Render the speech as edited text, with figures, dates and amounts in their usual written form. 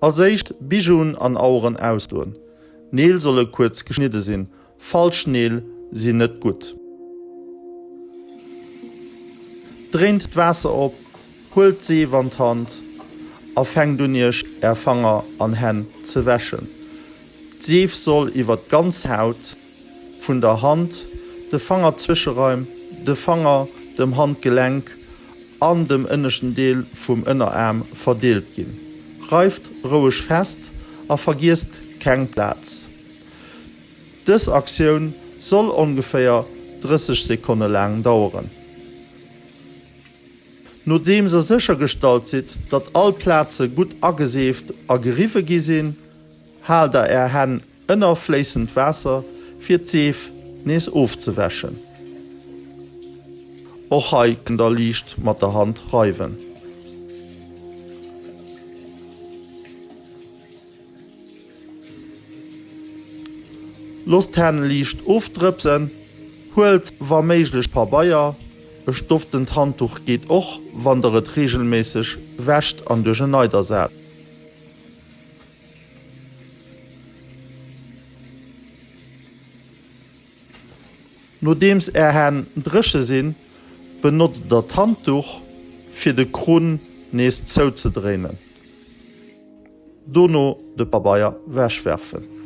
Als echt Bijoun an Auren ausduen. Neel solle kurz geschnitten sinn, falsch Neel sinn net gut. Dreht d'Wasser op, holt Seewand Hand, afhängt du nicht Erfanger an Hän zu wäschen. Seef soll iwwer ganz Haut, vun der Hand, de Fanger Zwischenräum, de Fanger dem Handgelenk an dem innersten Deel vum Innerarm verdeelt gin. Reift ruhig fest, a vergisst kein Platz. Dis Aktion soll ungefähr 30 Sekunden lang dauern. Nachdem se sichergestellt sind, dat all Plätze gut angesäft a geriffe gisinn, hält Hän innerfließend Wasser fir d'Seef nees aufzuwäschen. Och hei kann der Licht mat der Hand reiwen. Lost Hän Licht aufdrüpsen, holt war méiglech paar Bayier, e stoftend Handtuch geht och, wanderet regelmäßig wäscht an duche Neider sät. Nodems Hän drische sinn, benutzt dat Handtuch fir de Kron nees zou ze drehen. Dono de paar Bayier wäsch werfen.